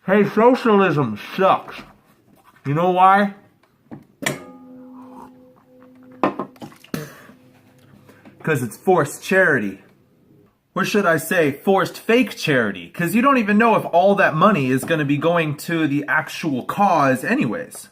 Hey, socialism sucks. You know why? Because it's forced charity. Or should I say, forced fake charity? Because you don't even know if all that money is going to be going to the actual cause anyways.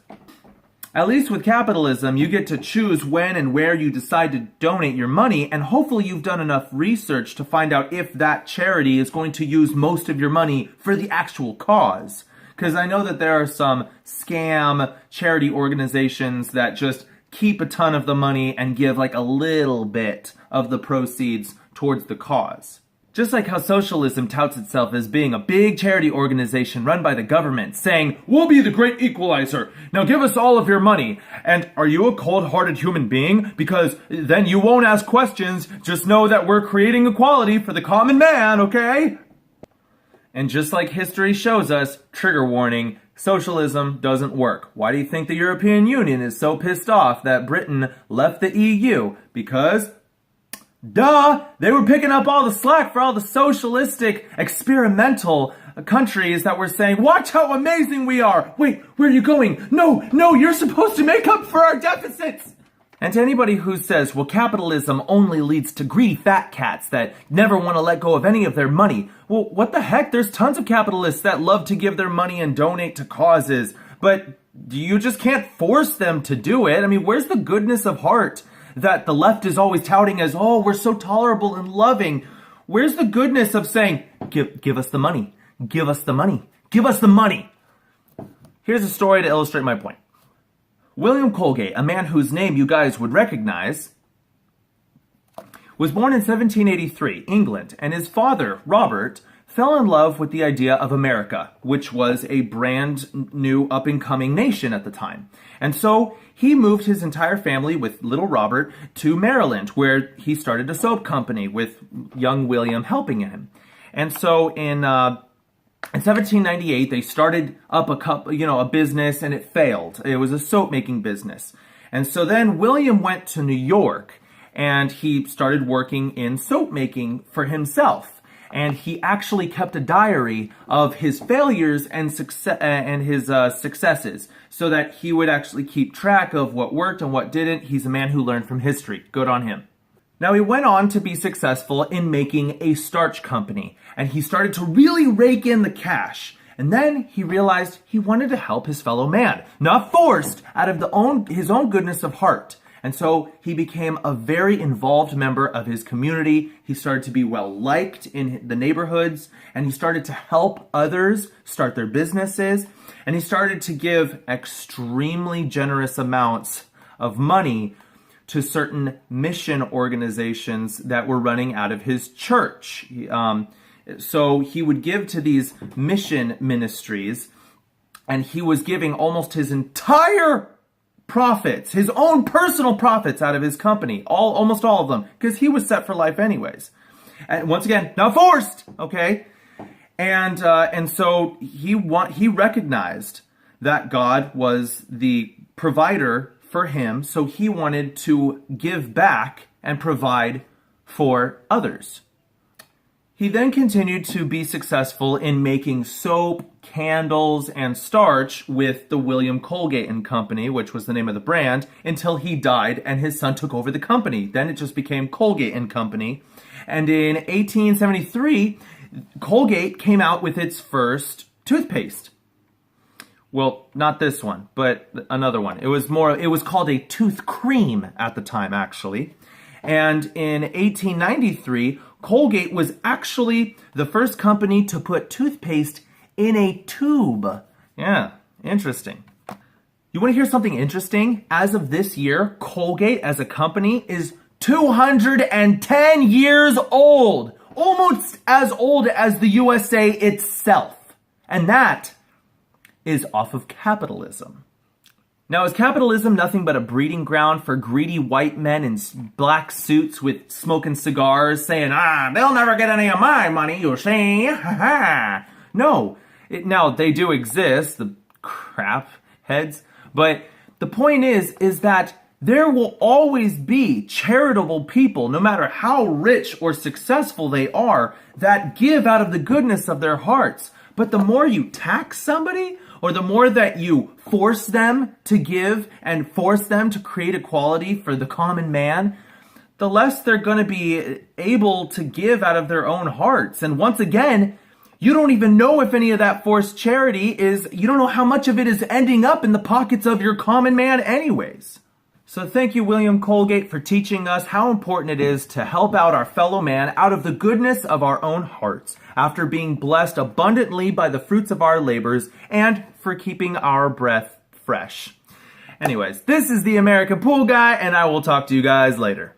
At least with capitalism, you get to choose when and where you decide to donate your money, and hopefully you've done enough research to find out if that charity is going to use most of your money for the actual cause. Because I know that there are some scam charity organizations that just keep a ton of the money and give like a little bit of the proceeds towards the cause. Just like how socialism touts itself as being a big charity organization run by the government, saying, "We'll be the great equalizer. Now give us all of your money." And are you a cold-hearted human being? Because then you won't ask questions. Just know that we're creating equality for the common man, okay? And just like history shows us, trigger warning, socialism doesn't work. Why do you think the European Union is so pissed off that Britain left the EU? Because duh! They were picking up all the slack for all the socialistic, experimental countries that were saying, "Watch how amazing we are! Wait, where are you going? No, you're supposed to make up for our deficits!" And to anybody who says, well, capitalism only leads to greedy fat cats that never want to let go of any of their money. Well, what the heck? There's tons of capitalists that love to give their money and donate to causes, but you just can't force them to do it. I mean, where's the goodness of heart that the left is always touting as, oh, we're so tolerable and loving? Where's the goodness of saying, give us the money, give us the money, give us the money? Here's a story to illustrate my point. William Colgate, a man whose name you guys would recognize, was born in 1783, England, and his father, Robert, fell in love with the idea of America, which was a brand new up-and-coming nation at the time. And so he moved his entire family with little Robert to Maryland, where he started a soap company with young William helping him. And so in 1798, they started up a business, and it failed. It was a soap making business. And so then William went to New York, and he started working in soap making for himself. And he actually kept a diary of his failures and his successes, so that he would actually keep track of what worked and what didn't. He's a man who learned from history. Good on him. Now, he went on to be successful in making a starch company, and he started to really rake in the cash. And then he realized he wanted to help his fellow man, not forced, out of his own goodness of heart. And so he became a very involved member of his community. He started to be well liked in the neighborhoods, and he started to help others start their businesses, and he started to give extremely generous amounts of money to certain mission organizations that were running out of his church. So he would give to these mission ministries, and he was giving almost his entire profits, his own personal profits out of his company, almost all of them, because he was set for life anyways. And once again, not forced, okay? And so he recognized that God was the provider for him, so he wanted to give back and provide for others. He then continued to be successful in making soap, candles, and starch with the William Colgate and Company, which was the name of the brand, until he died and his son took over the company. Then it just became Colgate and Company. And in 1873, Colgate came out with its first toothpaste. Well, not this one, but another one. It was called a tooth cream at the time, actually. And in 1893, Colgate was actually the first company to put toothpaste in a tube. Yeah, interesting. You want to hear something interesting? As of this year, Colgate as a company is 210 years old. Almost as old as the USA itself. And that is off of capitalism. Now, is capitalism nothing but a breeding ground for greedy white men in black suits with smoking cigars saying, they'll never get any of my money, you see? No. Now, they do exist, the crap heads, but the point is that there will always be charitable people, no matter how rich or successful they are, that give out of the goodness of their hearts. But the more you tax somebody, or the more that you force them to give and force them to create equality for the common man, the less they're going to be able to give out of their own hearts. And once again, you don't even know if any of that forced charity you don't know how much of it is ending up in the pockets of your common man anyways. So thank you, William Colgate, for teaching us how important it is to help out our fellow man out of the goodness of our own hearts, after being blessed abundantly by the fruits of our labors, and for keeping our breath fresh. Anyways, this is the American Pool Guy, and I will talk to you guys later.